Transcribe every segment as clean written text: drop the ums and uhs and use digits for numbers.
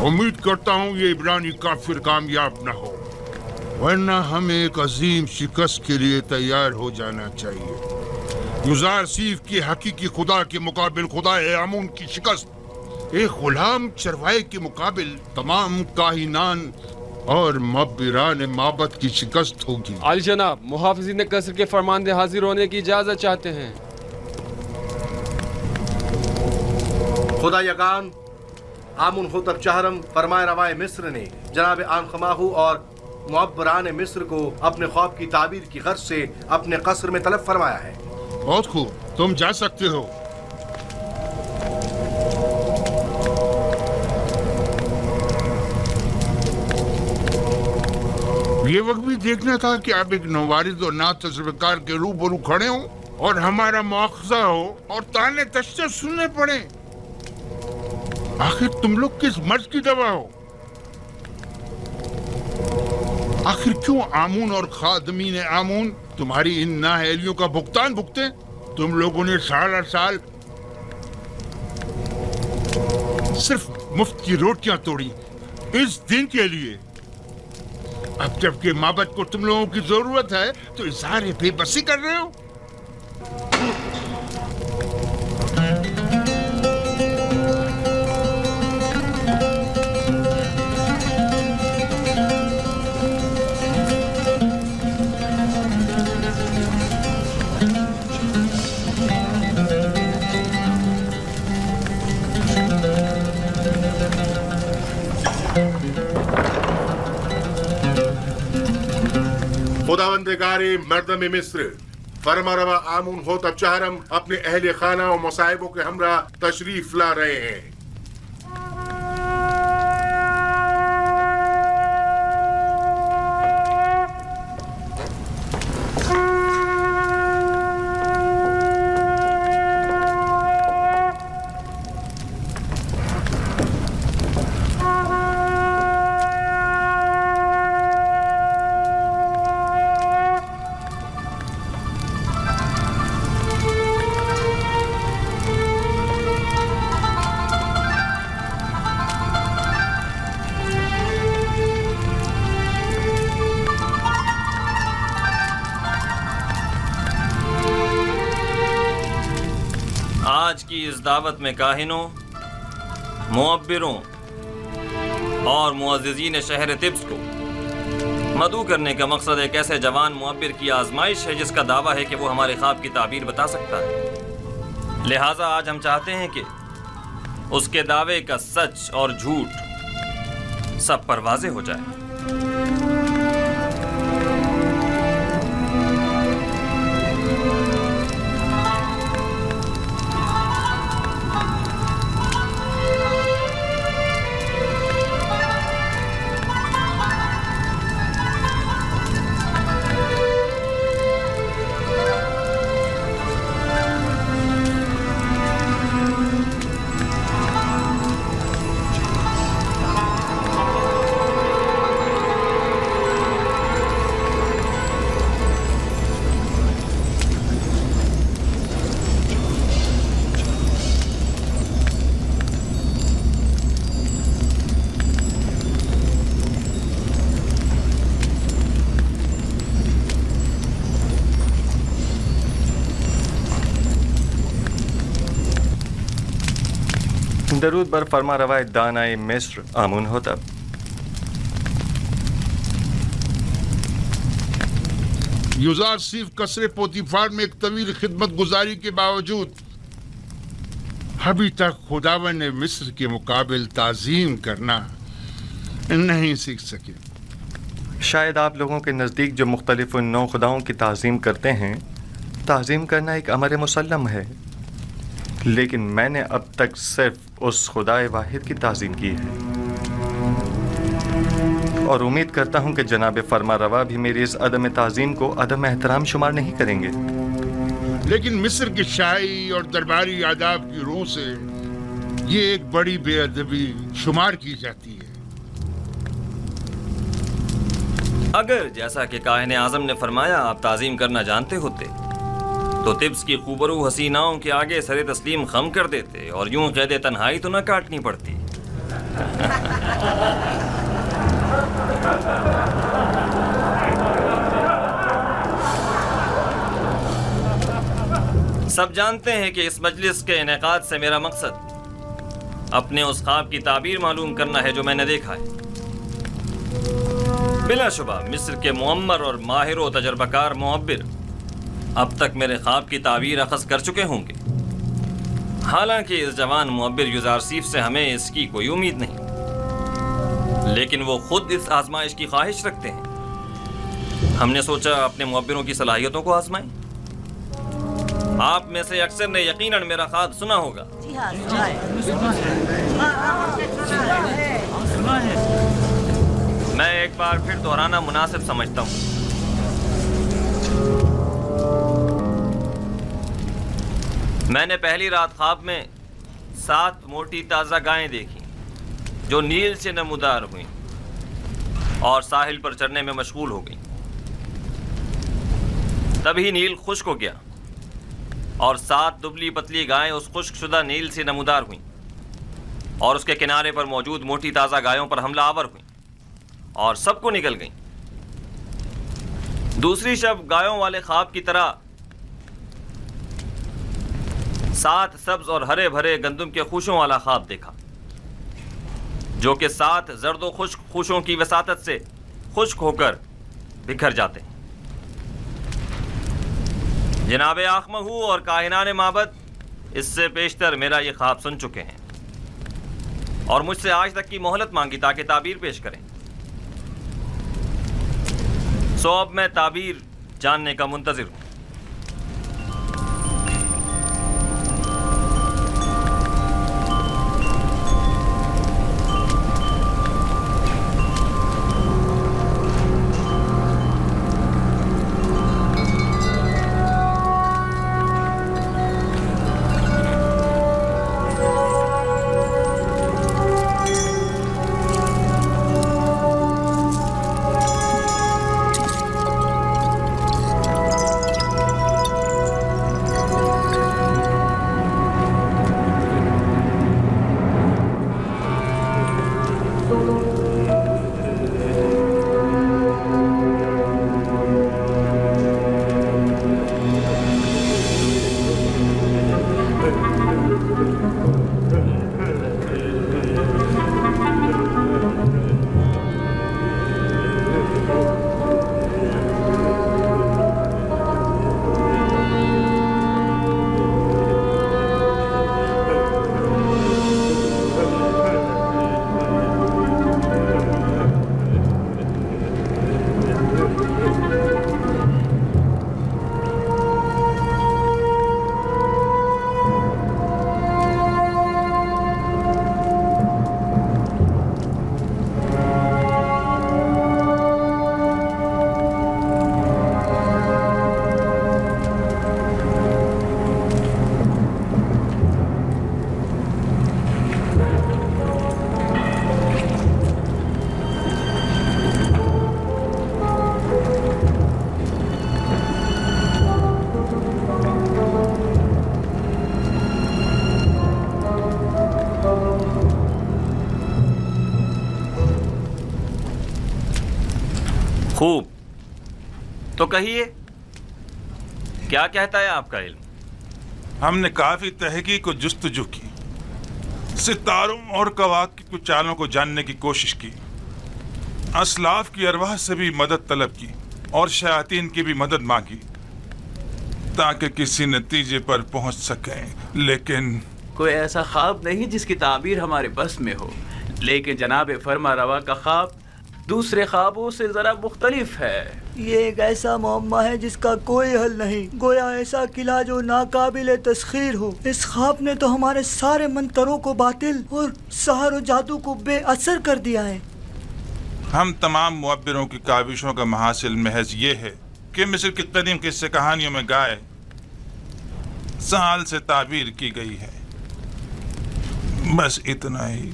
امید کرتا ہوں یہ عبرانی کافر کامیاب نہ ہو، ورنہ ہمیں ایک عظیم شکست کے لیے تیار ہو جانا چاہیے۔ یوزار سیف کے حقیقی خدا کے مقابل خدا آمون کی شکست ایک غلام چروائے کے مقابل تمام کاہنان اور مبران معبد کی شکست ہوگی۔ عالی جناب، محافظین قصر کے فرماندے حاضر ہونے کی اجازت چاہتے ہیں۔ خدا یگان آمون ہوتب چہرم فرمائے روائے مصر نے جناب آنخماہو اور معبران مصر کو اپنے خواب کی تعبیر کی غرض سے اپنے قصر میں طلب فرمایا ہے۔ بہت خوب، تم جا سکتے ہو۔ یہ وقت بھی دیکھنا تھا کہ آپ ایک نوارد اور نا تجربہ کار کے روبرو کھڑے ہوں اور ہمارا مواخذہ ہو اور تانے تشنے سننے پڑے۔ آخر تم لوگ کس مرض کی دوا ہو؟ آخر کیوں آمون اور خادمین آمون تمہاری ان نااہلیوں کا بھگتان بھگتے؟ تم لوگوں نے سالہ سال صرف مفت کی روٹیاں توڑی اس دن کے لیے۔ اب جب کہ معبد کو تم لوگوں کی ضرورت ہے تو اظہار بے بسی کر رہے ہو۔ خداوندگار مردم مصر فرما روا آمون ہوتب چہرم اپنے اہل خانہ و مصائبوں کے ہمراہ تشریف لا رہے ہیں۔ آج کی اس دعوت میں کاہنوں، معبروں اور معززین شہر طبس کو مدعو کرنے کا مقصد ایک ایسے جوان معبر کی آزمائش ہے جس کا دعویٰ ہے کہ وہ ہمارے خواب کی تعبیر بتا سکتا ہے۔ لہٰذا آج ہم چاہتے ہیں کہ اس کے دعوے کا سچ اور جھوٹ سب پر واضح ہو جائے۔ درود بر فرما روائے دانائے مصر آمون ہوتب۔ یوزار سیف قصر پوتیفار میں ایک طویل خدمت گزاری کے باوجود ابھی تک خداوند مصر کے مقابل تعظیم کرنا نہیں سیکھ سکے۔ شاید آپ لوگوں کے نزدیک جو مختلف نو خداؤں کی تعظیم کرتے ہیں، تعظیم کرنا ایک امر مسلم ہے، لیکن میں نے اب تک صرف اس خدائے واحد کی تعظیم کی ہے، اور امید کرتا ہوں کہ جناب فرما روا بھی میری اس عدم تعظیم کو عدم احترام شمار نہیں کریں گے۔ لیکن مصر کی شاہی اور درباری آداب کی روح سے یہ ایک بڑی بے ادبی شمار کی جاتی ہے۔ اگر جیسا کہ کاہن اعظم نے فرمایا آپ تعظیم کرنا جانتے ہوتے تو طبس کی خوبرو حسیناؤں کے آگے سر تسلیم خم کر دیتے اور یوں قید تنہائی تو نہ کاٹنی پڑتی۔ سب جانتے ہیں کہ اس مجلس کے انعقاد سے میرا مقصد اپنے اس خواب کی تعبیر معلوم کرنا ہے جو میں نے دیکھا ہے۔ بلا شبہ مصر کے معمر اور ماہر و تجربہ کار معبر اب تک میرے خواب کی تعبیر اخذ کر چکے ہوں گے، حالانکہ اس جوان معبر یوزارسیف سے ہمیں اس کی کوئی امید نہیں، لیکن وہ خود اس آزمائش کی خواہش رکھتے ہیں۔ ہم نے سوچا اپنے معبروں کی صلاحیتوں کو آزمائیں۔ آپ میں سے اکثر نے یقیناً میرا خواب سنا ہوگا۔ میں ایک بار پھر دہرانا مناسب سمجھتا ہوں۔ میں نے پہلی رات خواب میں 7 موٹی تازہ گائیں دیکھی جو نیل سے نمودار ہوئیں اور ساحل پر چرنے میں مشغول ہو گئیں۔ تبھی نیل خشک ہو گیا اور 7 دبلی پتلی گائیں اس خشک شدہ نیل سے نمودار ہوئیں اور اس کے کنارے پر موجود موٹی تازہ گایوں پر حملہ آور ہوئیں اور سب کو نگل گئیں۔ دوسری شب گایوں والے خواب کی طرح 7 سبز اور ہرے بھرے گندم کے خوشوں والا خواب دیکھا جو کہ 7 زرد و خشک خوشوں کی وساطت سے خشک ہو کر بکھر جاتے ہیں۔ جناب آخمہو اور کاہنان معبد اس سے بیشتر میرا یہ خواب سن چکے ہیں اور مجھ سے آج تک کی مہلت مانگی تاکہ تعبیر پیش کریں۔ سو اب میں تعبیر جاننے کا منتظر ہوں۔ خوب، تو کہیے کیا کہتا ہے آپ کا علم؟ ہم نے کافی تحقیق و جستجو کی، ستاروں اور کواکب کی چالوں کو جاننے کی کوشش کی، اسلاف کی ارواح سے بھی مدد طلب کی اور شیاطین کی بھی مدد مانگی تاکہ کسی نتیجے پر پہنچ سکیں، لیکن کوئی ایسا خواب نہیں جس کی تعبیر ہمارے بس میں ہو، لیکن جناب فرما روا کا خواب دوسرے خوابوں سے ذرا مختلف ہے۔ یہ ایک ایسا معمہ ہے جس کا کوئی حل نہیں، گویا ایسا قلعہ جو ناقابل تسخیر ہو۔ اس خواب نے تو ہمارے سارے منتروں کو باطل اور سحر و جادو کو بے اثر کر دیا ہے۔ ہم تمام معبروں کی کاوشوں کا محاصل محض یہ ہے کہ مصر کی قدیم قصے کہانیوں میں گائے سال سے تعبیر کی گئی ہے، بس اتنا ہی۔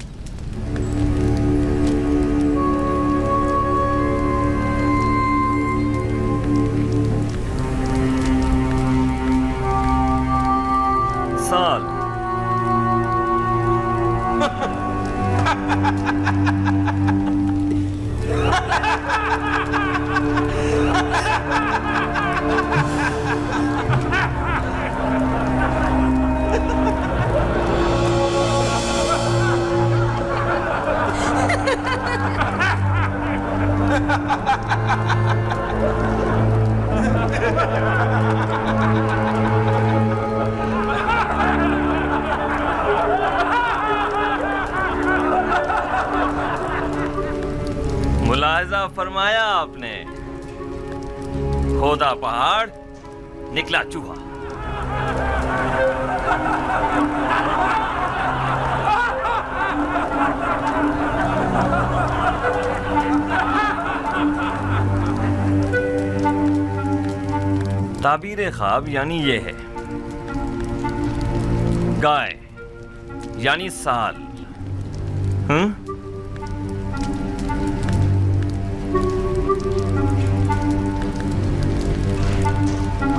سال ملاحظہ فرمایا آپ نے؟ کھودا پہاڑ نکلا چوہا. تعبیر خواب یعنی یہ ہے. گائے یعنی سال.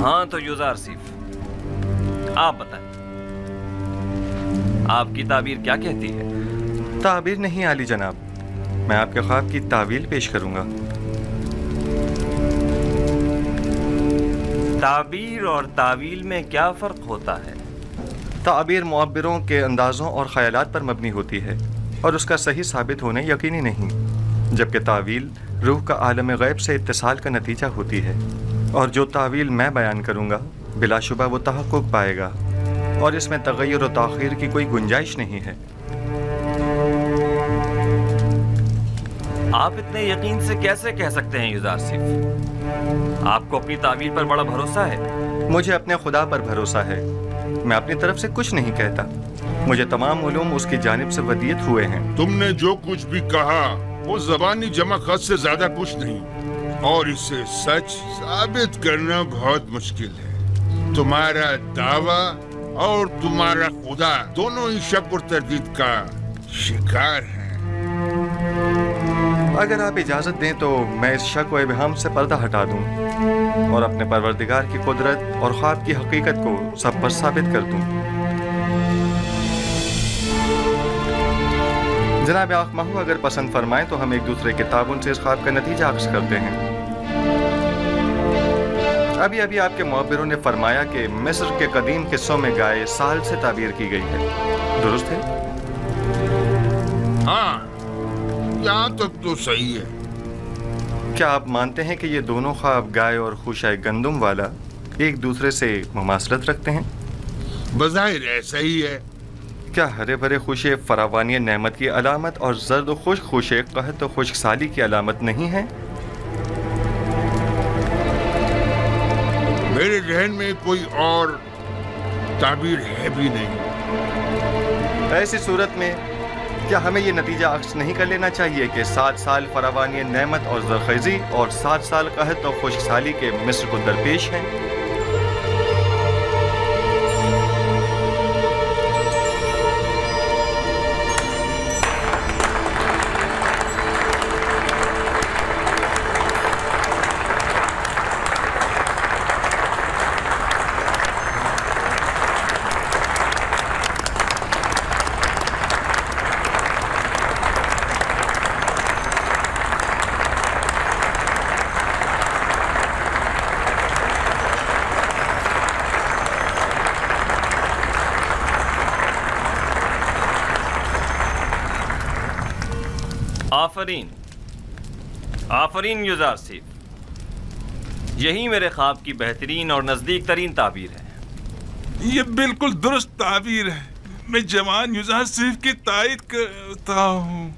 ہاں تو یوزار سیف، آپ بتائیں آپ کی تعبیر کیا کہتی ہے؟ تعبیر نہیں عالی جناب، میں آپ کے خواب کی تعویل پیش کروں گا. تعبیر اور تعویل میں کیا فرق ہوتا ہے؟ تعبیر معبروں کے اندازوں اور خیالات پر مبنی ہوتی ہے اور اس کا صحیح ثابت ہونا یقینی نہیں، جبکہ تعویل روح کا عالم غیب سے اتصال کا نتیجہ ہوتی ہے، اور جو تعویل میں بیان کروں گا بلا شبہ وہ تحقق پائے گا اور اس میں تغیر و تاخیر کی کوئی گنجائش نہیں ہے. آپ اتنے یقین سے کیسے کہہ سکتے ہیں یوزار سیف؟ آپ کو اپنی تعبیر پر بڑا بھروسہ ہے؟ مجھے اپنے خدا پر بھروسہ ہے. میں اپنی طرف سے کچھ نہیں کہتا، مجھے تمام علوم اس کی جانب سے ودیت ہوئے ہیں. تم نے جو کچھ بھی کہا وہ زبانی جمع خط سے زیادہ کچھ نہیں، اور اسے سچ ثابت کرنا بہت مشکل ہے. تمہارا دعویٰ اور تمہارا خدا دونوں ہی شک اور تردید کا شکار ہیں. اگر آپ اجازت دیں تو میں اس شک و ابہام سے پردہ ہٹا دوں اور اپنے پروردگار کی قدرت اور خواب کی حقیقت کو سب پر ثابت کر دوں. جناب آنکھ ماہو اگر پسند فرمائیں تو ہم ایک دوسرے کے تعاون سے اس خواب کا نتیجہ اخذ کرتے ہیں. ابھی آپ کے معبروں نے فرمایا کہ مصر کے قدیم قصوں میں گائے سال سے تعبیر کی گئی ہے، درست ہے؟ ہاں، یہاں تک تو صحیح ہے. کیا آپ مانتے ہیں کہ یہ دونوں خواب گائے اور خوشہ گندم والا ایک دوسرے سے مماثلت رکھتے ہیں؟ بظاہر ایسا ہی ہے. کیا ہرے بھرے خوشے فراوانی نعمت کی علامت اور زرد و خشک خوشے قحط و خشک سالی کی علامت نہیں ہیں؟ میرے ذہن میں کوئی اور تعبیر ہے بھی نہیں. ایسی صورت میں کیا ہمیں یہ نتیجہ اخذ نہیں کر لینا چاہیے کہ 7 سال فراوانی نعمت اور زرخیزی اور 7 سال قحط اور خشک سالی کے مصر کو درپیش ہیں؟ آفرین یوزار سیف، یہی میرے خواب کی بہترین اور نزدیک ترین تعبیر ہے. یہ بالکل درست تعبیر ہے. میں جوان یوزار سیف کی تائید کرتا ہوں.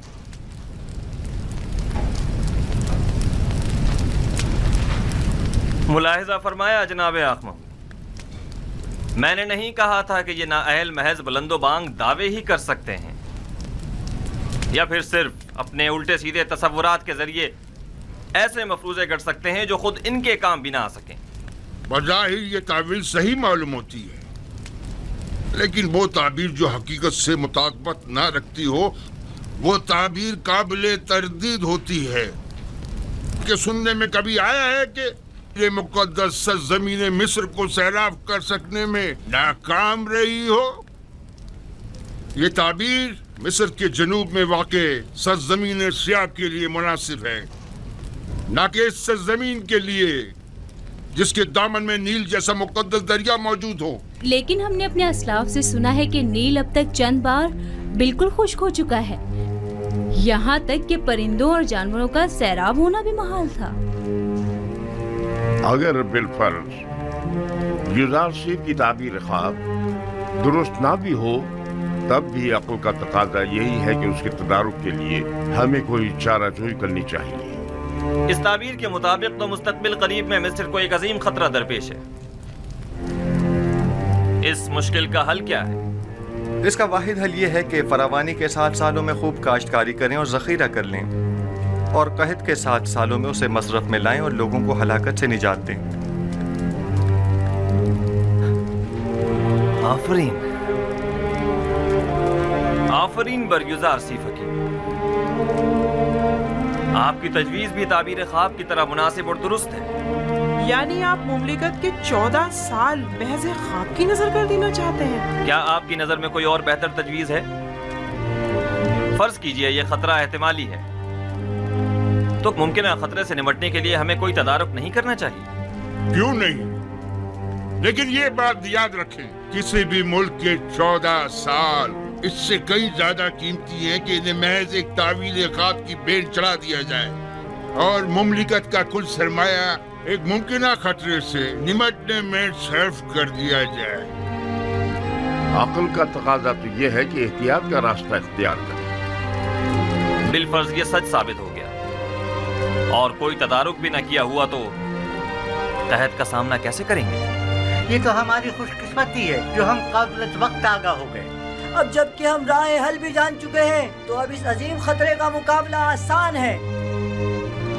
ملاحظہ فرمایا جناب آخمہ، میں نے نہیں کہا تھا کہ یہ نااہل محض بلند و بانگ دعوے ہی کر سکتے ہیں یا پھر صرف اپنے الٹے سیدھے تصورات کے ذریعے ایسے مفروضے گڑھ سکتے ہیں جو خود ان کے کام بھی نہ آ سکیں. بظاہر یہ تعبیر صحیح معلوم ہوتی ہے، لیکن وہ تعبیر جو حقیقت سے مطابقت نہ رکھتی ہو وہ تعبیر قابل تردید ہوتی ہے. کہ سننے میں کبھی آیا ہے کہ یہ مقدس سرزمین مصر کو سیراب کر سکنے میں ناکام رہی ہو؟ یہ تعبیر مصر کے جنوب میں واقع سرزمین سیاب کے لیے مناسب ہے، نہ کہ اس سرزمین کے لیے جس کے دامن میں نیل جیسا مقدس دریا موجود ہو. لیکن ہم نے اپنے اسلاف سے سنا ہے کہ نیل اب تک چند بار بالکل خشک ہو چکا ہے، یہاں تک کہ پرندوں اور جانوروں کا سیراب ہونا بھی محال تھا. اگر بالفرض یوزار سیف کی تعبیر خواب درست نہ بھی ہو، تب بھی عقل کا تقاضا یہی ہے کہ اس کے تدارک کے لیے ہمیں کوئی چارہ جوئی کرنی چاہیے. اس تعبیر کے مطابق تو مستقبل قریب میں مصر کو ایک عظیم خطرہ درپیش ہے. اس مشکل کا حل کیا ہے؟ اس کا واحد حل یہ ہے کہ فراوانی کے 7 سالوں میں خوب کاشتکاری کریں اور ذخیرہ کر لیں، اور قحط کے 7 سالوں میں اسے مصرف میں لائیں اور لوگوں کو ہلاکت سے نجات دیں. آفرین آفرین برگزار سیف حکیم. آپ کی تجویز بھی تعبیر خواب کی طرح مناسب اور درست ہے. یعنی آپ مملکت کے 14 سال محض خواب کی نظر کر دینا چاہتے ہیں؟ کیا آپ کی نظر میں کوئی اور بہتر تجویز ہے؟ فرض کیجئے یہ خطرہ احتمالی ہے، تو ممکنہ خطرے سے نمٹنے کے لیے ہمیں کوئی تدارک نہیں کرنا چاہیے؟ کیوں نہیں؟ لیکن یہ بات یاد رکھیں، کسی بھی ملک کے 14 سال اس سے کئی زیادہ قیمتی ہیں کہ انہیں محض ایک تعویل خواب کی بین چڑھا دیا جائے اور مملکت کا کل سرمایہ ایک ممکنہ خطرے سے نمٹنے میں صرف کر دیا جائے. عقل کا تقاضا تو یہ ہے کہ احتیاط کا راستہ اختیار کریں. بالفرض یہ سچ ثابت ہو گیا اور کوئی تدارک بھی نہ کیا ہوا تو قحط کا سامنا کیسے کریں گے؟ یہ تو ہماری خوش قسمتی ہے جو ہم قبل وقت آگاہ ہو گئے. اب جب کہ ہم راہ حل بھی جان چکے ہیں تو اب اس عظیم خطرے کا مقابلہ آسان ہے.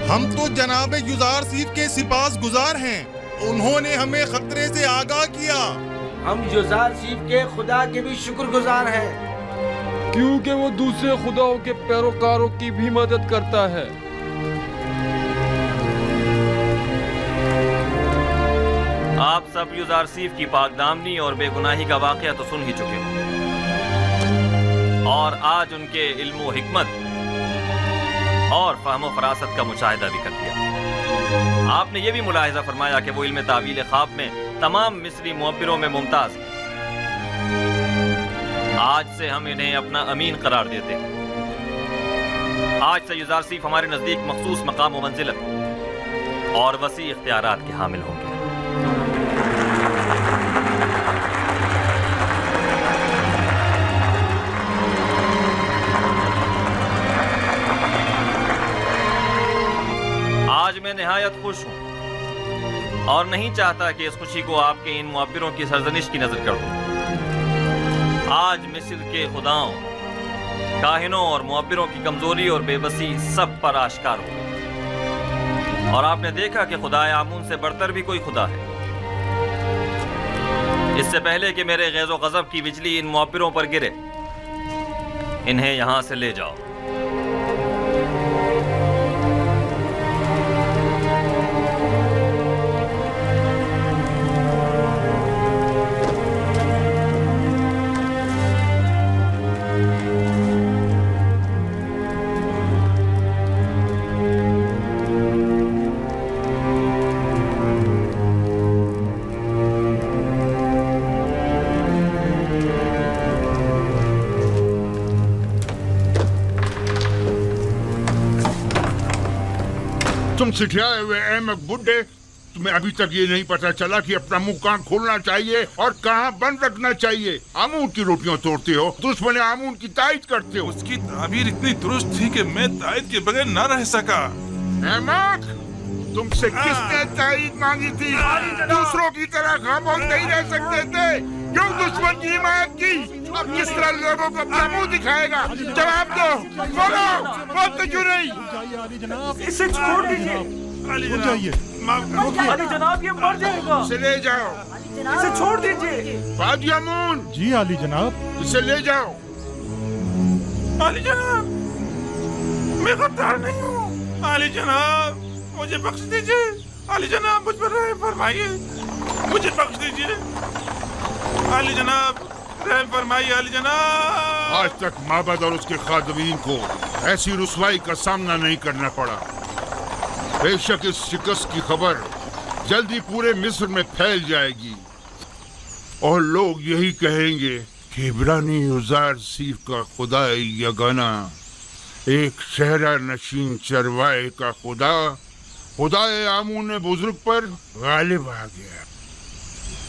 ہم تو جناب یوزار سیف کے سپاس گزار ہیں، انہوں نے ہمیں خطرے سے آگاہ کیا. ہم یوزار سیف کے خدا کے بھی شکر گزار ہیں کیونکہ وہ دوسرے خداؤں کے پیروکاروں کی بھی مدد کرتا ہے. آپ سب یوزار سیف کی پاک دامنی اور بے گناہی کا واقعہ تو سن ہی چکے ہو، اور آج ان کے علم و حکمت اور فہم و فراست کا مشاہدہ بھی کر دیا. آپ نے یہ بھی ملاحظہ فرمایا کہ وہ علم تعویل خواب میں تمام مصری معبروں میں ممتاز ہیں. آج سے ہم انہیں اپنا امین قرار دیتے ہیں. آج سے یوزار سیف ہمارے نزدیک مخصوص مقام و منزلت اور وسیع اختیارات کے حامل ہوں گے. آج میں نہایت خوش ہوں اور نہیں چاہتا کہ اس خوشی کو آپ کے ان معبروں کی سرزنش کی نظر کر دوں. آج مصر کے خداؤں، کاہنوں اور معبروں کی کمزوری اور بے بسی سب پر آشکار ہو گئی، اور آپ نے دیکھا کہ خدائے آمون سے بڑھتر بھی کوئی خدا ہے. اس سے پہلے کہ میرے غیظ و غضب کی بجلی ان معبروں پر گرے، انہیں یہاں سے لے جاؤ. تم سٹھیائے ہوئے احمق بڈھے، تمہیں ابھی تک یہ نہیں پتا چلا کہ اپنا منہ کہاں کھولنا چاہیے اور کہاں بند رکھنا چاہیے. آمون کی روٹیاں توڑتے ہو، دشمن آمون کی تائید کرتے ہو. اس کی تعبیر اتنی درست تھی کہ میں تائید کے بغیر نہ رہ سکا. احمق، تم سے کس نے تائید مانگی تھی؟ دوسروں کی طرح خاموش نہیں رہ سکتے تھے. کیوں دشمن کی حمایت کی؟ اب کس طرح لوگوں کو اپنا منہ دکھائے گا؟ جواب دو. بولو، بولتے کیوں نہیں؟ اسے چھوڑ دیجیے. علی جناب، علی جناب یہ مر جائے گا. اسے لے جاؤ. اسے چھوڑ دیجیے. فادی امون، جی علی جناب. اسے لے جاؤ. علی جناب، میں غدار نہیں ہوں. علی جناب مجھے بخش دیجیے. علی جناب مجھ پر رحم فرمائیے، مجھے بخش دیجیے. علی جناب رحم فرمائیے. علی جناب، آج تک معبد اور اس کے خادمین کو ایسی رسوائی کا سامنا نہیں کرنا پڑا. بے شک اس شکست کی خبر جلدی پورے مصر میں پھیل جائے گی اور لوگ یہی کہیں گے کہ عبرانی یوزار سیف کا خدا یگانہ، ایک صحرا نشین چروائے کا خدا، خدائے آمون بزرگ پر غالب آ گیا.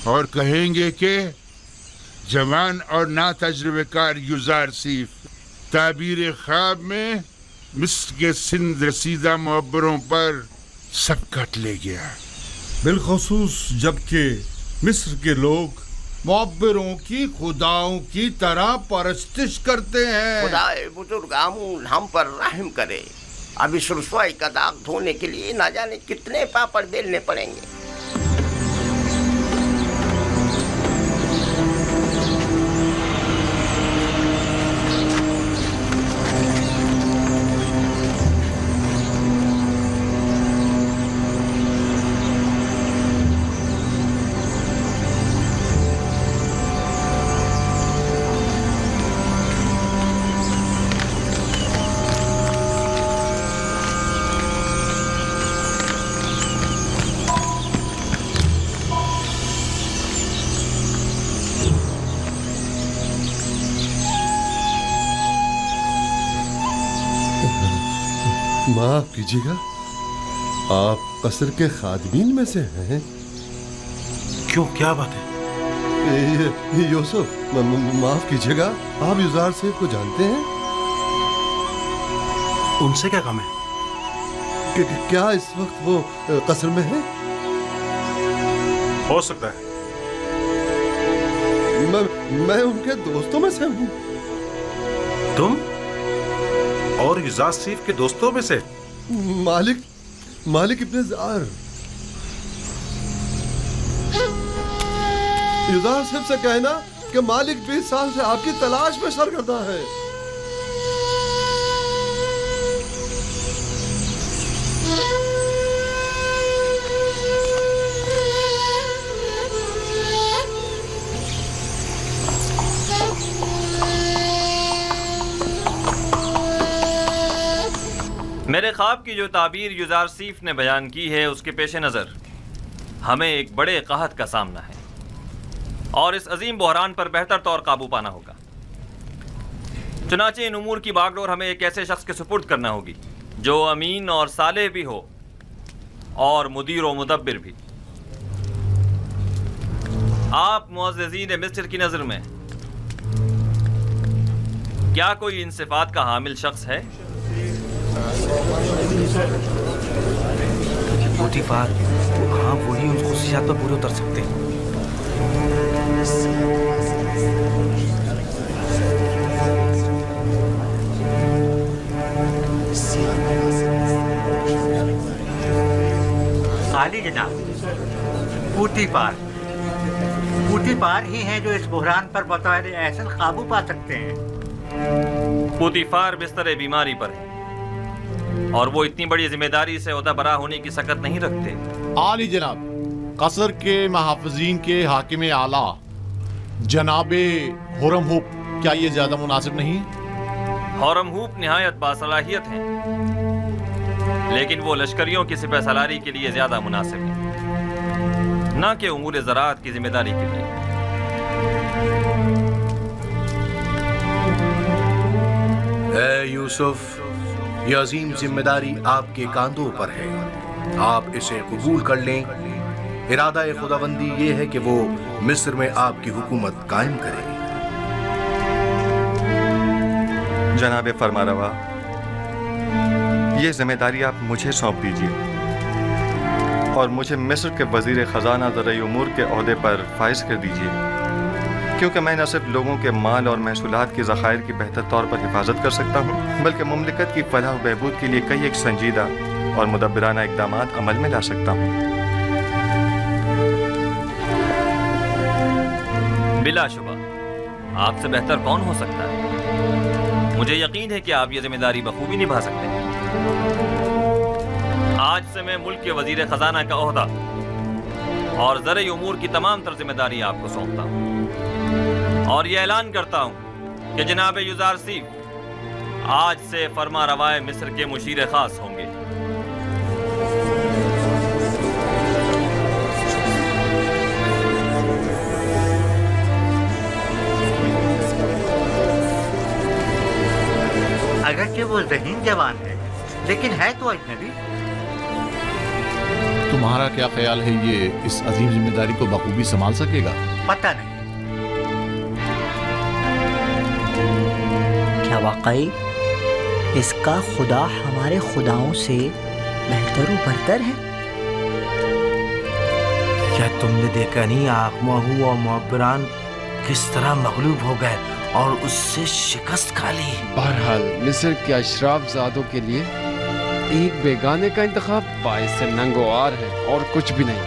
اور کہیں گے کہ جوان اور نا تجربے کار یوزار سیف تعبیر خواب میں مصر کے سندھ رسیدہ معبروں پر سبقت لے گیا، بالخصوص جبکہ مصر کے لوگ معبروں کی خداؤں کی طرح پرستش کرتے ہیں۔ خدائے بزرگ آمون ہم پر رحم کرے، اب اس رسوائی کا داغ دھونے کے لیے نہ جانے کتنے پاپڑ بیلنے پڑیں گے۔ معاف کیجیے گا، آپ قصر کے خادمین میں سے ہیں؟ کیوں، کیا بات ہے؟ یوسف معاف کیجیے گا، آپ یزار سیف کو جانتے ہیں؟ ان سے کیا کام ہے؟ کیا اس وقت وہ قصر میں ہیں؟ ہو سکتا ہے، میں ان کے دوستوں میں سے ہوں۔ تم اور یزار سیف کے دوستوں میں سے؟ مالک ابن زار یزار سیف سے کہنا کہ مالک 20 سال سے آپ کی تلاش میں سرگرداں ہے۔ میرے خواب کی جو تعبیر یزار سیف نے بیان کی ہے، اس کے پیش نظر ہمیں ایک بڑے قحط کا سامنا ہے اور اس عظیم بحران پر بہتر طور قابو پانا ہوگا۔ چنانچہ ان امور کی باغ ڈور ہمیں ایک ایسے شخص کے سپرد کرنا ہوگی جو امین اور صالح بھی ہو اور مدیر و مدبر بھی۔ آپ معززین مصر کی نظر میں کیا کوئی ان صفات کا حامل شخص ہے؟ پوٹیفار، ہاں وہی ان خصوصیات پر پورے اتر سکتے ہیں۔ عالی جناب، پوٹیفار ہی ہیں جو اس بحران پر بطور احسن قابو پا سکتے ہیں۔ پوٹیفار بستر بیماری پر ہے اور وہ اتنی بڑی ذمہ داری سے عہدہ برا ہونے کی سکت نہیں رکھتے۔ عالی جناب، قصر کے محافظین کے حاکم اعلیٰ جناب ہورم ہوپ، کیا یہ زیادہ مناسب نہیں؟ ہورم ہوپ نہایت باصلاحیت ہیں، لیکن وہ لشکریوں کی سپہ سالاری کے لیے زیادہ مناسب ہیں، نہ کہ امور زراعت کی ذمہ داری کے لیے۔ اے یوسف، یہ عظیم ذمہ داری آپ کے کاندھوں پر ہے، آپ اسے قبول کر لیں۔ ارادہ خداوندی یہ ہے کہ وہ مصر میں آپ کی حکومت قائم کرے۔ جناب فرمانروا، یہ ذمہ داری آپ مجھے سونپ دیجیے اور مجھے مصر کے وزیر خزانہ زرعی امور کے عہدے پر فائز کر دیجیے، کیونکہ میں نہ صرف لوگوں کے مال اور محصولات کے ذخائر کی بہتر طور پر حفاظت کر سکتا ہوں، بلکہ مملکت کی فلاح و بہبود کے لیے کئی ایک سنجیدہ اور مدبرانہ اقدامات عمل میں لا سکتا ہوں۔ بلا شبہ آپ سے بہتر کون ہو سکتا ہے؟ مجھے یقین ہے کہ آپ یہ ذمہ داری بخوبی نبھا سکتے ہیں۔ آج سے میں ملک کے وزیر خزانہ کا عہدہ اور زرعی امور کی تمام تر ذمہ داری آپ کو سونپتا ہوں، اور یہ اعلان کرتا ہوں کہ جناب یزار سیف آج سے فرما روائے مصر کے مشیر خاص ہوں گے۔ اگرچہ وہ ذہین جوان ہے، لیکن ہے تو اجنبی۔ تمہارا کیا خیال ہے، یہ اس عظیم ذمہ داری کو بخوبی سنبھال سکے گا؟ پتہ نہیں۔ کیا واقعی اس کا خدا ہمارے خداؤں سے بہتر و برتر ہے؟ کیا تم نے دیکھا نہیں آخماہو اور معبران کس طرح مغلوب ہو گئے اور اس سے شکست کھا لی؟ بہرحال مصر کے اشراف زادوں کے لیے ایک بیگانے کا انتخاب باعث ننگوار ہے اور کچھ بھی نہیں۔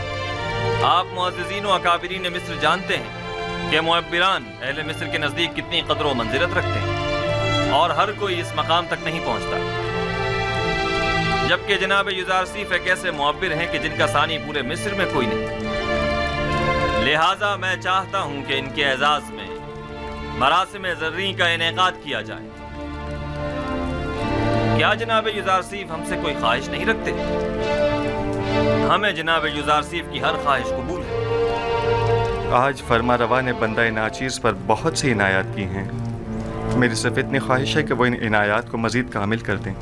آپ معززین و اکابرین مصر جانتے ہیں کہ معبران اہل مصر کے نزدیک کتنی قدر و منزلت رکھتے ہیں اور ہر کوئی اس مقام تک نہیں پہنچتا، جبکہ جناب یوزارسیف ایک ایسے معبر ہیں کہ جن کا ثانی پورے مصر میں کوئی نہیں۔ لہٰذا میں چاہتا ہوں کہ ان کے اعزاز میں مراسم زرعی کا انعقاد کیا جائے۔ کیا جناب یوزارسیف ہم سے کوئی خواہش نہیں رکھتے؟ ہمیں جناب یوزارسیف کی ہر خواہش قبول ہے۔ آج فرما روا نے بندہ ناچیز پر بہت سی عنایات کی ہیں، میری صرف اتنی خواہش ہے کہ وہ ان عنایات کو مزید کامل کر دیں۔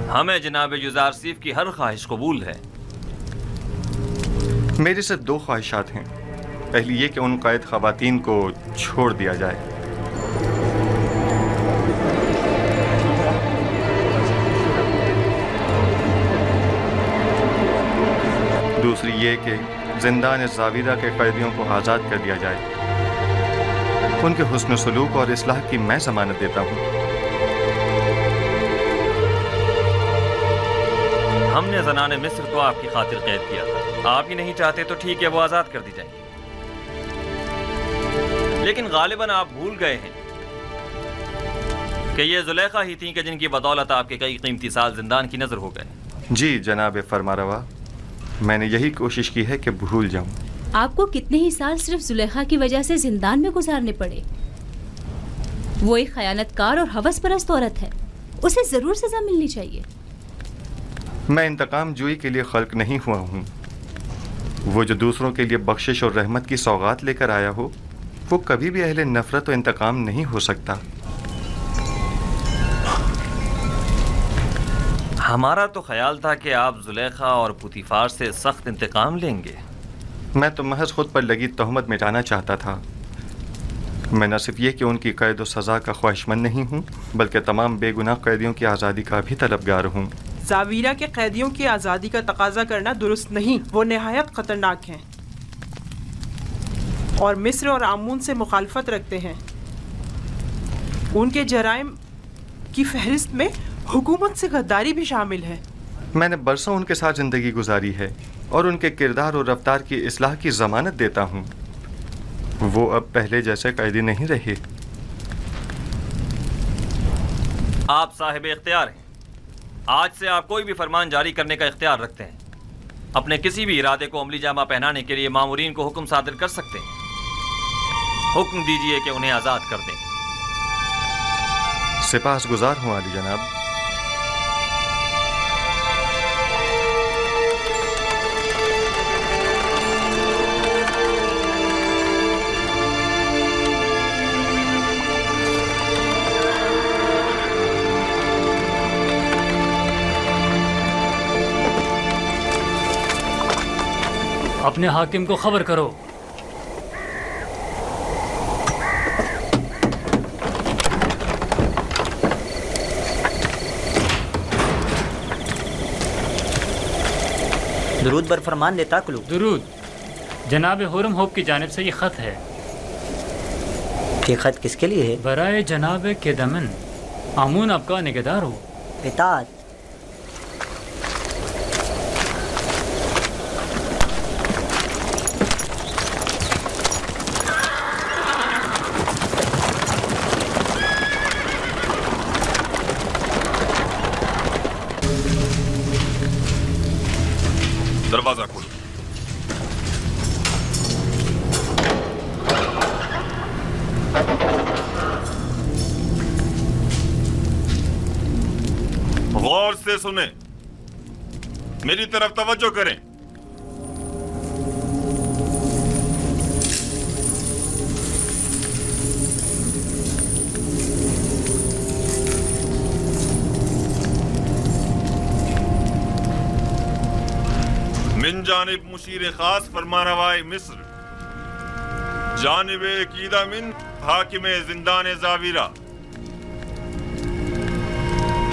ہمیں جناب یوزارسیف کی ہر خواہش قبول ہے۔ میری صرف دو خواہشات ہیں، پہلی یہ کہ ان قائد خواتین کو چھوڑ دیا جائے، دوسری یہ کہ زندان زاویرہ کے قیدیوں کو آزاد کر دیا جائے۔ ان کے حسن سلوک اور اصلاح کی میں ضمانت دیتا ہوں۔ ہم نے زنان مصر کو آپ کی خاطر قید کیا تھا، آپ ہی نہیں چاہتے تو ٹھیک ہے، وہ آزاد کر دی جائیں، لیکن غالباً آپ بھول گئے ہیں کہ یہ زلیخا ہی تھیں کہ جن کی بدولت آپ کے کئی قیمتی سال زندان کی نظر ہو گئے۔ جی جناب فرماروا، میں نے یہی کوشش کی ہے کہ بھول جاؤں۔ آپ کو کتنے ہی سال صرف زلیخا کی وجہ سے زندان میں گزارنے پڑے؟ وہ ایک خیانت کار اور ہوس پرست عورت ہے، اسے ضرور سزا ملنی چاہیے۔ میں انتقام جوئی کے لیے خلق نہیں ہوا ہوں۔ وہ جو دوسروں کے لیے بخشش اور رحمت کی سوغات لے کر آیا ہو، وہ کبھی بھی اہل نفرت و انتقام نہیں ہو سکتا۔ ہمارا تو خیال تھا کہ آپ زلیخا اور پوتیفار سے سخت انتقام لیں گے۔ میں تو محض خود پر لگی تہمت مٹانا چاہتا تھا۔ میں نہ صرف یہ کہ ان کی قید و سزا کا خواہشمند نہیں ہوں، بلکہ تمام بے گناہ قیدیوں کی آزادی کا بھی طلبگار ہوں۔ زاویرہ کے قیدیوں کی آزادی کا تقاضا کرنا درست نہیں، وہ نہایت خطرناک ہیں اور مصر اور آمون سے مخالفت رکھتے ہیں۔ ان کے جرائم کی فہرست میں حکومت سے غداری بھی شامل ہے۔ میں نے برسوں ان کے ساتھ زندگی گزاری ہے اور ان کے کردار اور رفتار کی اصلاح کی ضمانت دیتا ہوں۔ وہ اب پہلے جیسے قیدی نہیں رہے۔ آپ صاحب اختیار ہیں، آج سے آپ کوئی بھی فرمان جاری کرنے کا اختیار رکھتے ہیں۔ اپنے کسی بھی ارادے کو عملی جامہ پہنانے کے لیے مامورین کو حکم صادر کر سکتے ہیں۔ حکم دیجئے کہ انہیں آزاد کر دیں۔ سپاس گزار ہوں عالی جناب۔ اپنے حاکم کو خبر کرو۔ درود بر فرمان دیتا کلو۔ درود۔ جناب ہورم ہوپ کی جانب سے یہ خط ہے۔ یہ خط کس کے لیے ہے؟ برائے جناب کیدمن، آمون آپ کا نگہدار ہو۔ اطاعت۔ دروازہ کھولو۔ غور سے سنیں، میری طرف توجہ کریں۔ من جانب مشیر خاص فرمانروائے مصر، جانب عقیدہ من حاکم زندان زاویرہ،